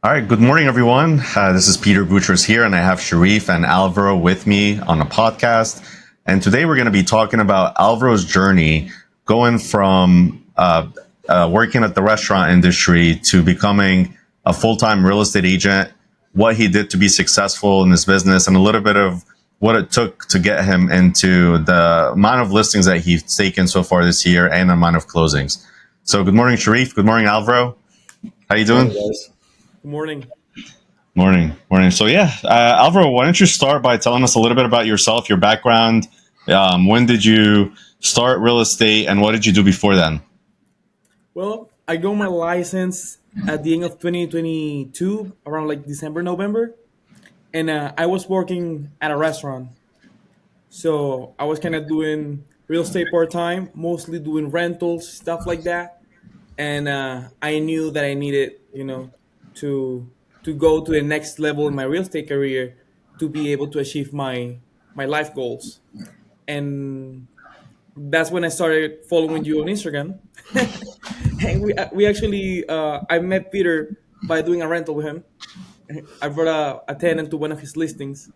All right, good morning, everyone. This is Peter Boutros here, and I have Sharif and Alvaro with me on a podcast. And today we're going to be talking about Alvaro's journey going from working at the restaurant industry to becoming a full time real estate agent, what he did to be successful in his business, and a little bit of what it took to get him into the amount of listings that he's taken so far this year and the amount of closings. So, good morning, Sharif. Good morning, Alvaro. How you doing? Morning, guys. Good morning. Morning, morning. So yeah, Alvaro, why don't you start by telling us a little bit about yourself, your background? When did you start real estate, and what did you do before then? Well, I got my license at the end of 2022, around like December, November, and I was working at a restaurant. So I was kind of doing real estate part time, mostly doing rentals, stuff like that. And I knew that I needed, to go to the next level in my real estate career to be able to achieve my life goals. And that's when I started following you on Instagram. And we actually I met Peter by doing a rental with him. I brought a tenant to one of his listings,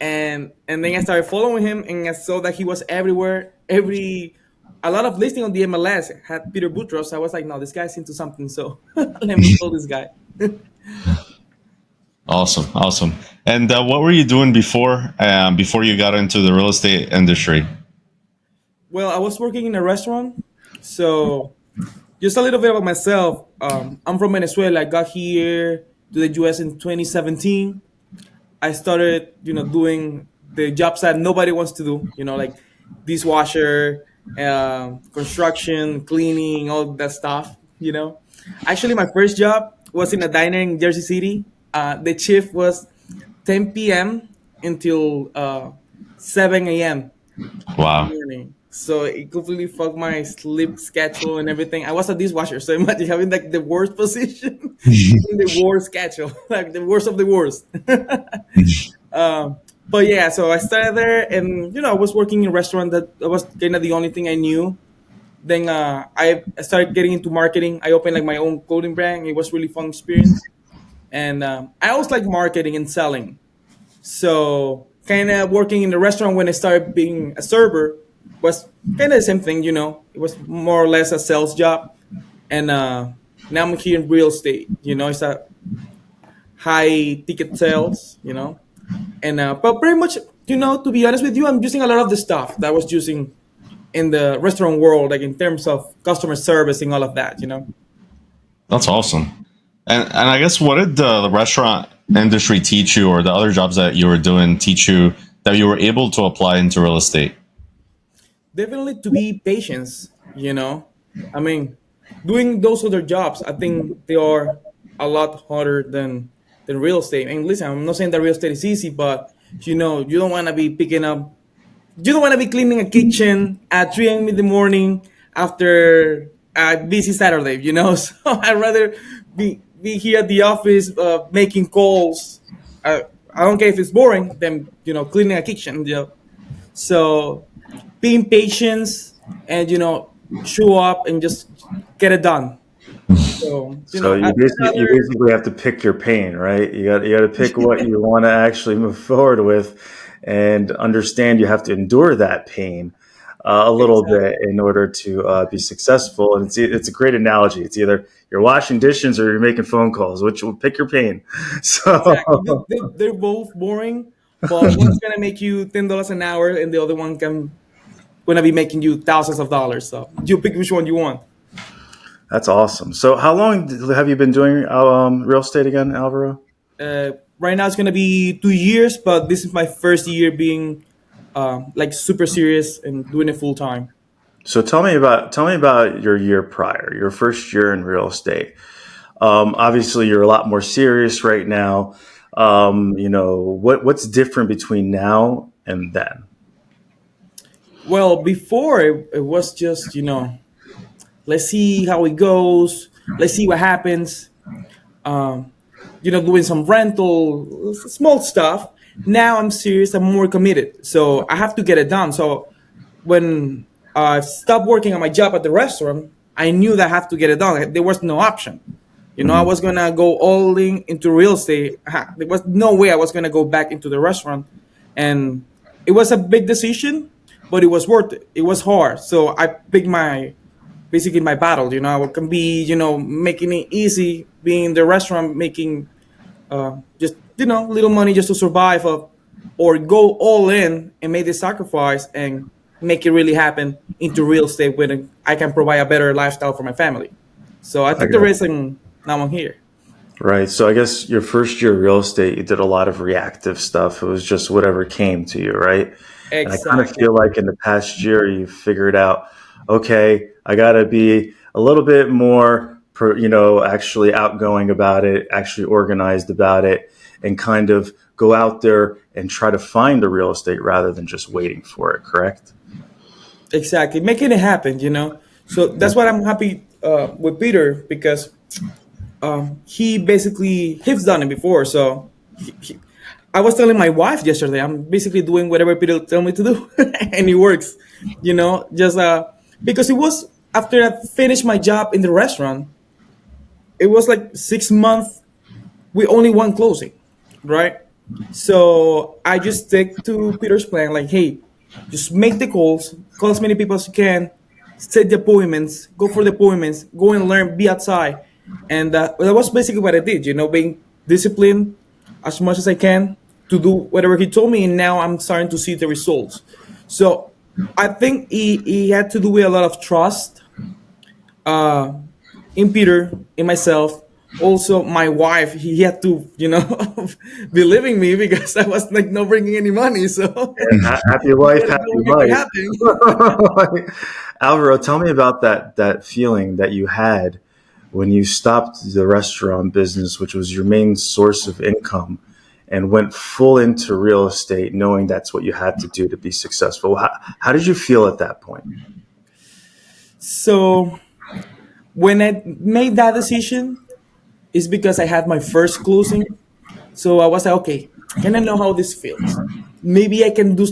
and then I started following him, and I saw that he was everywhere. A lot of listing on the MLS had Peter Boutros. I was like, no, this guy's into something, so let me follow this guy. Awesome, awesome. And what were you doing before you got into the real estate industry? Well, I was working in a restaurant, so just a little bit about myself. I'm from Venezuela. I got here to the U.S. in 2017. I started, doing the jobs that nobody wants to do, like dishwasher, construction, cleaning, all that stuff. Actually, my first job was in a diner in Jersey City. The shift was 10 p.m. until 7 a.m. in the Wow. morning. So it completely fucked my sleep schedule and everything. I was a dishwasher, so imagine having like the worst position in the worst schedule, like the worst of the worst. But yeah, so I started there, and I was working in a restaurant that was kind of the only thing I knew. Then I started getting into marketing. I opened like my own clothing brand. It was really fun experience, and I always like marketing and selling. So kind of working in the restaurant when I started being a server was kind of the same thing. It was more or less a sales job, and now I'm here in real estate. It's a high ticket sales. And but pretty much, to be honest with you, I'm using a lot of the stuff that I was using in the restaurant world, like in terms of customer service and all of that. That's awesome. And I guess what did the restaurant industry teach you, or the other jobs that you were doing teach you that you were able to apply into real estate? Definitely to be patient. I mean, doing those other jobs, I think they are a lot harder than real estate. And listen, I'm not saying that real estate is easy, but you don't want to be picking up, you don't want to be cleaning a kitchen at 3 a.m. in the morning after a busy Saturday. So I'd rather be here at the office making calls. I don't care if it's boring than cleaning a kitchen. So being patient and show up and just get it done. So So you basically have to pick your pain, right? You got to pick what you want to actually move forward with, and understand you have to endure that pain a little bit exactly. in order to be successful. And it's a great analogy. It's either you're washing dishes or you're making phone calls. Which will pick your pain. So Exactly. They're both boring, but one's gonna make you $10 an hour, and the other one can gonna be making you thousands of dollars. So you pick which one you want. that's awesome. So how long have you been doing real estate again, Alvaro? Right now it's gonna be 2 years, but this is my first year being like super serious and doing it full time. So tell me about your year prior, your first year in real estate. Obviously, you're a lot more serious right now. What's different between now and then? Well, before it was just let's see how it goes, let's see what happens. Um, doing some rental, small stuff. Now I'm serious. I'm more committed, so I have to get it done. So when I stopped working on my job at the restaurant, I knew that I have to get it done. There was no option. You know, I was gonna go all in into real estate. There was no way I was gonna go back into the restaurant, and it was a big decision, but it was worth it. It was hard, so I picked my basically my battle. You know, I can be making it easy, being in the restaurant, making just little money just to survive, or go all in and make the sacrifice and make it really happen into real estate when I can provide a better lifestyle for my family. So I I took the got it. risk and now I'm here. Right. So I guess your first year of real estate, you did a lot of reactive stuff. It was just whatever came to you, right? And I kind of Exactly. feel like in the past year, you figured out, okay, I got to be a little bit more, actually outgoing about it, actually organized about it, and kind of go out there and try to find the real estate rather than just waiting for it, correct? Exactly. Making it happen. So Yeah. that's what I'm happy with Peter, because he basically he's done it before. So I was telling my wife yesterday, I'm basically doing whatever Peter tell me to do, and it works. Just because it was after I finished my job in the restaurant, it was like 6 months with only one closing, right? So I just stick to Peter's plan, like, hey, just make the calls, call as many people as you can, set the appointments, go for the appointments, go and learn, be outside, and that was basically what I did. Being disciplined as much as I can to do whatever he told me, and now I'm starting to see the results. So I think he had to do with a lot of trust uh, in Peter, in myself. Also, my wife, he had to, believe in me because I was like not bringing any money. So And happy we life, gotta happy go and make it life. happen. Alvaro, tell me about that feeling that you had when you stopped the restaurant business, which was your main source of income, and went full into real estate, knowing that's what you had to do to be successful. How did you feel at that point? So when I made that decision, it's because I had my first closing. So I was like, okay, can I know how this feels? Maybe I can do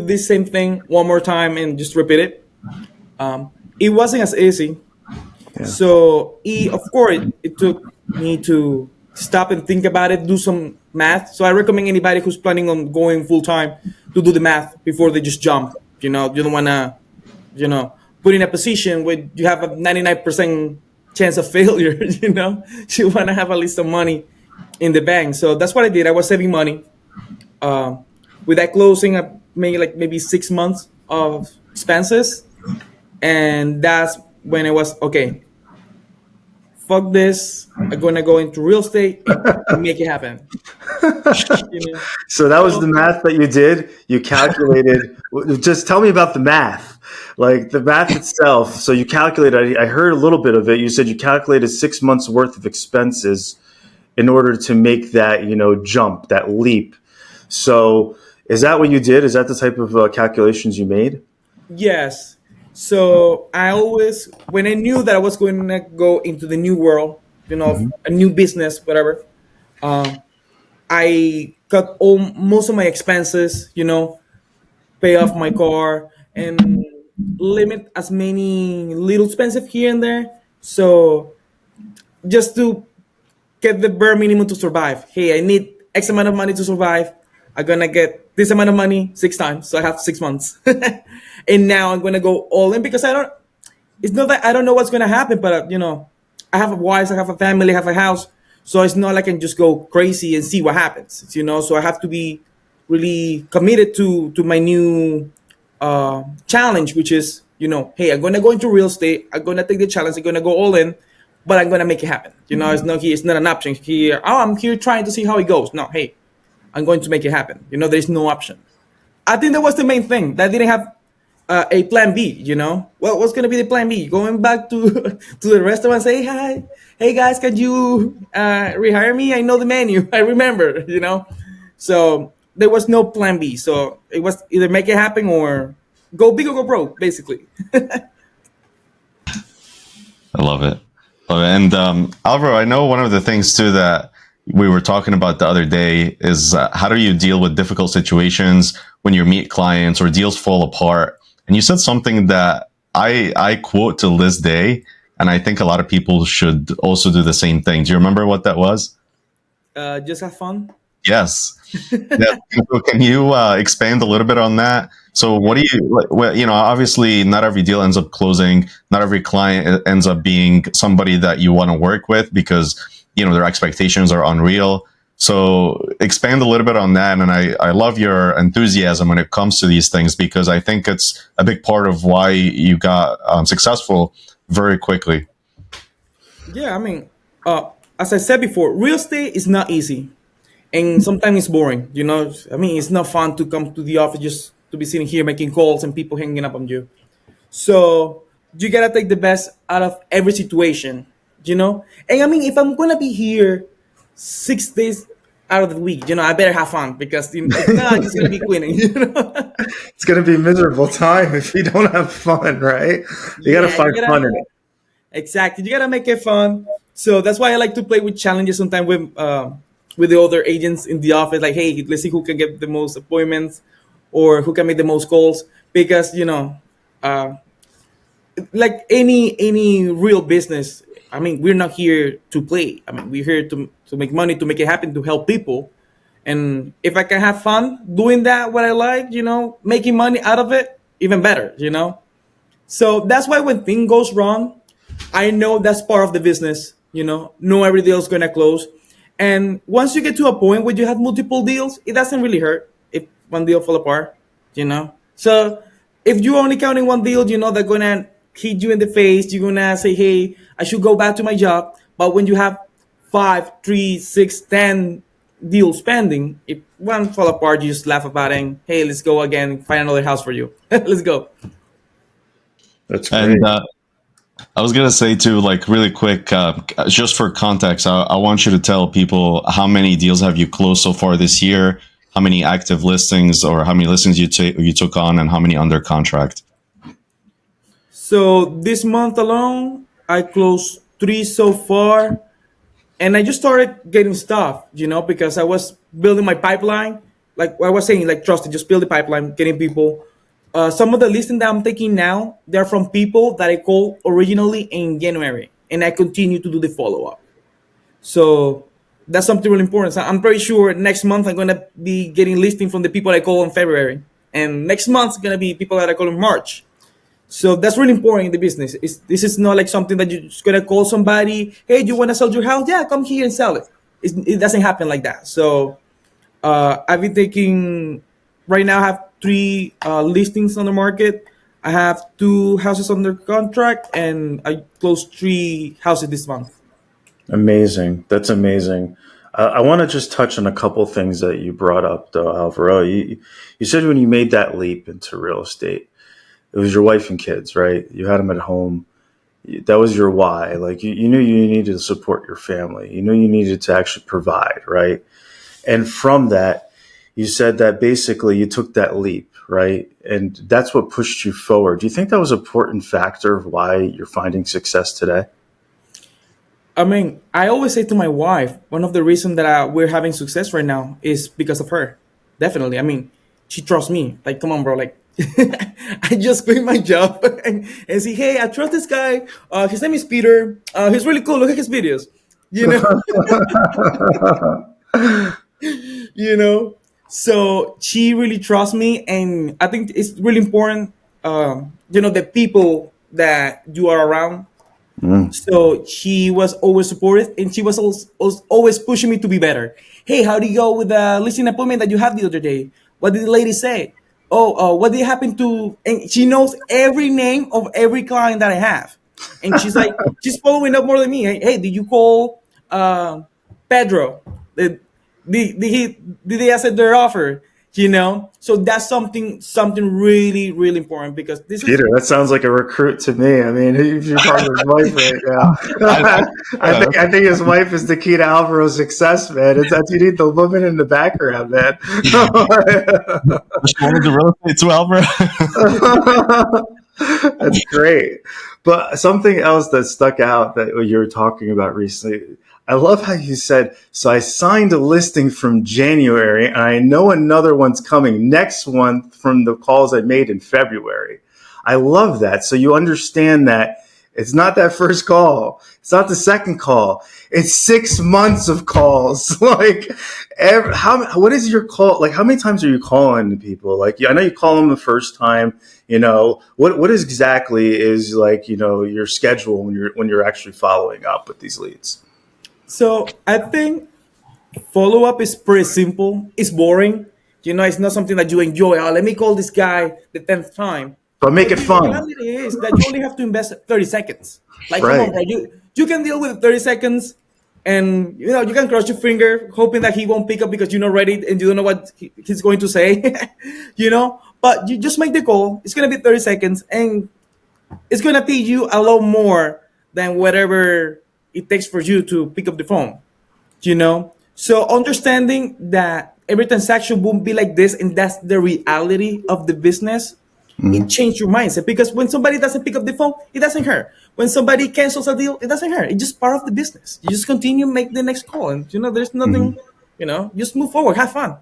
this same thing one more time and just repeat it. It wasn't as easy. Yeah. So of course, it took me to stop and think about it, do some math. So I recommend anybody who's planning on going full time to do the math before they just jump. You don't want to, you know, put in a position where you have a 99% chance of failure. You want to have at least some money in the bank. So that's what I did. I was saving money. With that closing, I made like maybe 6 months of expenses, and that's when it was okay. Fuck this. I'm gonna go into real estate and make it happen. You know. So that was the So math that you did. You calculated. Just tell me about the math, like the math itself. So you calculated. I heard a little bit of it. You said you calculated 6 months worth of expenses in order to make that jump, that leap. So is that what you did? Is that the type of calculations you made? yes. So I always, when I knew that I was going to go into the new world, of a new business, whatever, I cut all most of my expenses. Pay off my car and limit as many little expensive here and there. So just to get the bare minimum to survive. Hey, I need X amount of money to survive. I'm gonna get this amount of money 6 times, so I have 6 months. And now I'm gonna go all in because I don't. It's not that I don't know what's gonna happen, but I have a wife, I have a family, I have a house, so it's not like I can just go crazy and see what happens. So I have to be really committed to my new challenge, which is hey, I'm gonna go into real estate. I'm gonna take the challenge. I'm gonna go all in, but I'm gonna make it happen. It's not here. It's not an option here. Oh, I'm here trying to see how it goes. No, hey, I'm going to make it happen. There's no option. I think that was the main thing. That I didn't have a plan B. Well, what's gonna be the plan B? Going back to to the restaurant and say hi, hey guys, can you rehire me? I know the menu. I remember. So there was no plan B. So it was either make it happen or go big or go broke, basically. I love it. Love it. And Alvaro, I know one of the things too that we were talking about the other day is how do you deal with difficult situations when you meet clients or deals fall apart? And you said something that I quote to this day, And I think a lot of people should also do the same thing. Do you remember what that was? Just have fun. Yes. Yeah. So can you expand a little bit on that? So what do you, like, well, obviously not every deal ends up closing. Not every client ends up being somebody that you want to work with because, their expectations are unreal. So expand a little bit on that. And I love your enthusiasm when it comes to these things because I think it's a big part of why you got successful very quickly. Yeah, as I said before, real estate is not easy, and sometimes it's boring. It's not fun to come to the office just to be sitting here making calls and people hanging up on you. So you gotta take the best out of every situation. And if I'm gonna be here 6 days out of the week, I better have fun because if not, I'm just gonna be quitting. It's going to be miserable time if you don't have fun, right? You got to Yeah, find fun in it. exactly. You gotta make it fun. So that's why I like to play with challenges sometimes with the other agents in the office. Like, hey, let's see who can get the most appointments or who can make the most calls. Because uh, like any real business, we're not here to play. We're here to make money, to make it happen, to help people. And if I can have fun doing that, what I like, making money out of it, even better. So that's why when thing goes wrong, I know that's part of the business. No every deal is gonna close. And once you get to a point where you have multiple deals, it doesn't really hurt if one deal fall apart. So if you're only counting one deal, they're gonna hit you in the face. You're gonna say, "Hey, I should go back to my job." But when you have 5, 3, 6, 10 deals pending, if one fall apart, you just laugh about it. And, hey, let's go again. Find another house for you. Let's go. That's great. And I was gonna say too, like really quick, just for context, I want you to tell people how many deals have you closed so far this year, how many active listings or how many listings you took on, and how many under contract. So this month alone, I closed 3 so far, and I just started getting stuff, because I was building my pipeline. Like I was saying, like trusted, just build the pipeline, getting people. Some of the listings that I'm taking now, they're from people that I called originally in January, and I continue to do the follow up. So that's something really important. So I'm pretty sure next month I'm gonna be getting listing from the people I call in February, and next month's gonna be people that I call in March. So that's really important in the business. This is not like something that you're just gonna call somebody. Hey, do you want to sell your house? Yeah, come here and sell it. It doesn't happen like that. So I've been taking. Right now, I have 3 listings on the market. I have 2 houses under contract, and I closed 3 houses this month. Amazing. That's amazing. I want to just touch on a couple things that you brought up, though, Alvaro. You said when you made that leap into real estate, it was your wife and kids, right? You had them at home. That was your why. Like you knew you needed to support your family. You knew you needed to actually provide, right? And from that, you said that basically you took that leap, right? And that's what pushed you forward. Do you think that was an important factor of why you're finding success today? I always say to my wife, one of the reasons that we're having success right now is because of her. Definitely. She trusts me. Like, come on, bro. Like, I just quit my job and say, hey, I trust this guy. His name is Peter. He's really cool. Look at his videos. You know, you know. So she really trusts me, and I think it's really important. The people that you are around. Mm. So she was always supportive, and she was always pushing me to be better. Hey, how do you go with the listing appointment that you had the other day? What did the lady say? Oh, what did happen to? And she knows every name of every client that I have, and she's following up more than me. Hey, did you call Pedro? Did they accept their offer? So that's something really really important because this is Peter, that sounds like a recruit to me. I mean, if you're talking to his wife right now, I think his wife is the key to Alvaro's success, man. It's that you need the woman in the background, man. Which one is the real estate to Alvaro? That's great. But something else that stuck out that you were talking about recently, I love how you said, so I signed a listing from January and I know another one's coming next month from the calls I made in February. I love that. So you understand that It's not that first call. It's not the second call. It's 6 months of calls. Like, what is your call? Like, how many times are you calling people? Like, I know you call them the first time. What is exactly is like, your schedule when you're actually following up with these leads. So I think follow up is pretty simple. It's boring. It's not something that you enjoy. Oh, let me call this guy the 10th time. But make But it the fun, reality is that you only have to invest 30 seconds. Like, come right? on, bro. You can deal with 30 seconds and you can cross your finger hoping that he won't pick up because you're not ready and you don't know what he's going to say. But you just make the call. It's going to be 30 seconds and it's going to pay you a lot more than whatever it takes for you to pick up the phone. So understanding that every transaction won't be like this and that's the reality of the business, it Mhm. changed your mindset because when somebody doesn't pick up the phone, it doesn't hurt. When somebody cancels a deal, it doesn't hurt. It's just part of the business. You just continue, make the next call, and there's nothing. Mhm. Just move forward, have fun.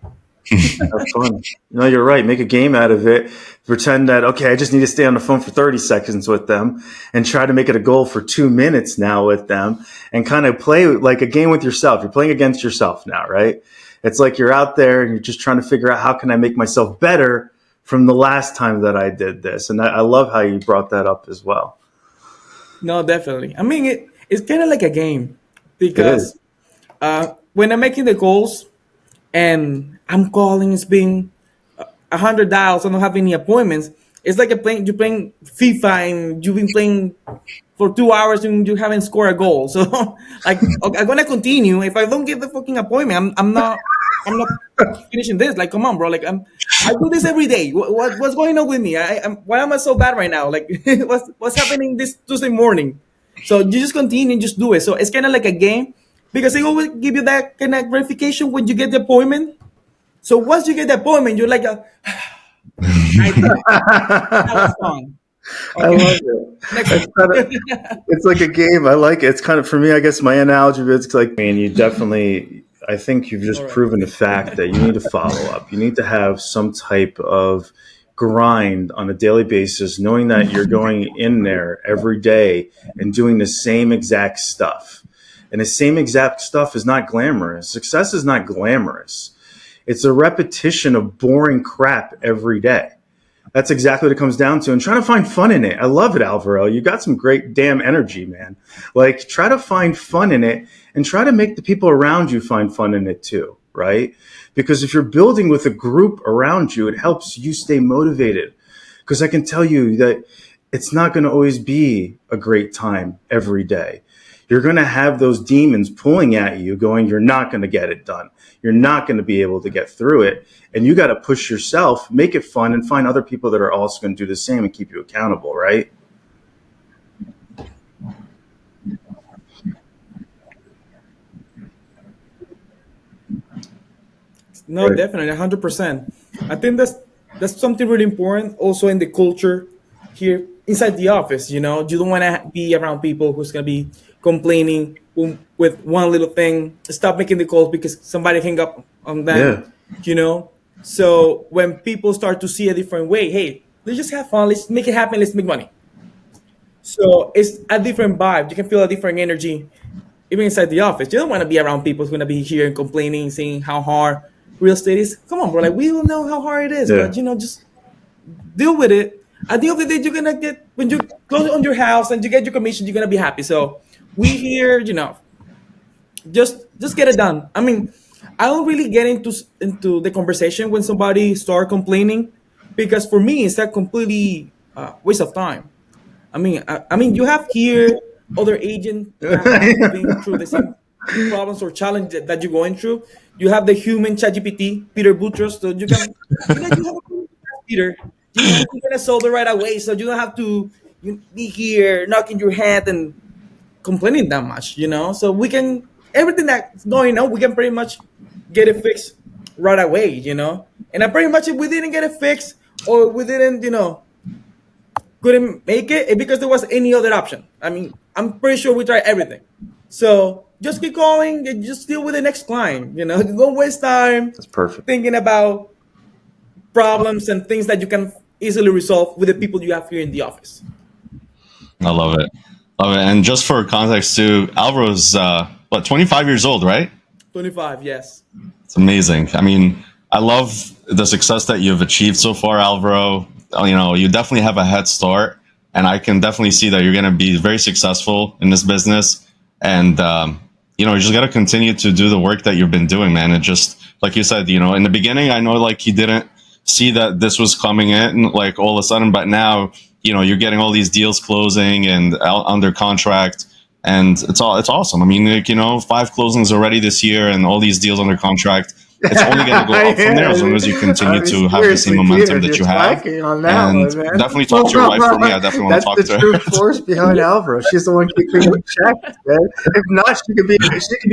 Have fun. No, you're right. Make a game out of it. Pretend that, okay, I just need to stay on the phone for 30 seconds with them and try to make it a goal for 2 minutes now with them and kind of play like a game with yourself. You're playing against yourself now, right? It's like you're out there and you're just trying to figure out how can I make myself better from the last time that I did this. And I love how you brought that up as well. No, definitely. I mean, it's kind of like a game It is. because when I'm making the calls and I'm calling, it's been 100 dials. I don't have any appointments. It's like you're playing FIFA and you've been playing for 2 hours and you haven't scored a goal. So like, okay, I'm gonna continue. If I don't get the fucking appointment, I'm not finishing this. Like, come on, bro. Like, I do this every day. What's going on with me? Why am I so bad right now? Like, what's happening this Tuesday morning? So you just continue and just do it. So it's kind of like a game because they always give you that kind of gratification when you get the appointment. So once you get the appointment, you're like, I did it. That was fun. I Okay, love it. next It's one. kind of, it's like a game. I like it. It's kind of, for me, I guess my analogy is like, I mean, you definitely, I think you've All just right. proven the fact that you need to follow up. You need to have some type of grind on a daily basis, knowing that you're going in there every day and doing the same exact stuff. And the same exact stuff is not glamorous. Success is not glamorous. It's a repetition of boring crap every day. That's exactly what it comes down to. And trying to find fun in it. I love it, Alvaro. You got some great damn energy, man. Like, try to find fun in it and try to make the people around you find fun in it too, right? Because if you're building with a group around you, it helps you stay motivated. Because I can tell you that it's not going to always be a great time every day. You're going to have those demons pulling at you going, you're not going to get it done. You're not going to be able to get through it. And you got to push yourself, make it fun, and find other people that are also going to do the same and keep you accountable, right? No, Right. definitely, 100%. I think that's something really important also in the culture here inside the office. You don't want to be around people who's gonna be complaining with one little thing. Stop making the calls because somebody hang up on them. Yeah. You know. So when people start to see a different way, hey, let's just have fun. Let's make it happen. Let's make money. So it's a different vibe. You can feel a different energy even inside the office. You don't want to be around people who's going to be here and complaining, saying how hard real estate is. Come on, bro. Like, we all know how hard it is, Yeah. but just deal with it. At the end of the day, you're going to get, when you close on your house and you get your commission, you're going to be happy. So we here, just get it done. I mean, I don't really get into the conversation when somebody start complaining because for me, it's a completely waste of time. I mean, you have here other agents that have been through the same problems or challenge that you're going through. You have the human ChatGPT, Peter Boutros, so you have a Peter. He's gonna solve it right away, so you don't have to be here knocking your head and complaining that much. So we can everything that's going on, we can pretty much get it fixed right away. And I pretty much if we didn't get it fixed or we didn't, couldn't make it because there was any other option. I mean, I'm pretty sure we tried everything. So just keep going and just deal with the next client. Don't waste time That's perfect. thinking about problems and things that you can easily resolve with the people you have here in the office. I love it. And just for context too, Alvaro's what 25 years old, right? 25, yes. It's amazing. I mean, I love the success that you've achieved so far, Alvaro. You know, you definitely have a head start, and I can definitely see that you're going to be very successful in this business. And you know, you just got to continue to do the work that you've been doing, man. And just like you said, you know, in the beginning, I know like you didn't see that this was coming in like all of a sudden, but now you know you're getting all these deals closing and out under contract, and it's awesome. I mean, like, you know, 5 closings already this year, and all these deals under contract. It's only going to go up from there as long as you continue to have the same Seriously, momentum Peter, that you're you have. slacking on that And one, man. definitely talk to your wife for me. I definitely want to That's talk the to true her. force behind Alvaro. She's the one keeping him checked, man. If not, she could be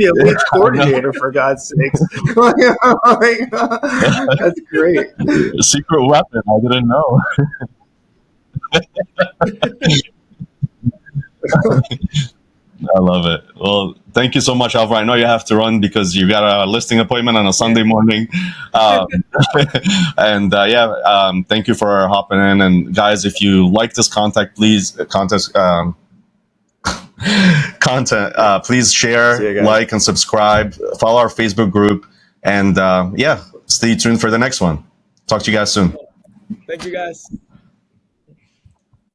a lead I know. coordinator for God's sakes. That's great. Secret weapon. I didn't know. I love it. Well, thank you so much, Alvaro. I know you have to run because you got a listing appointment on a Yeah. Sunday morning. Um, and yeah, thank you for hopping in. And guys, if you like this content, please See share, you guys. like, and subscribe. Follow our Facebook group, and yeah, stay tuned for the next one. Talk to you guys soon. Thank you, guys.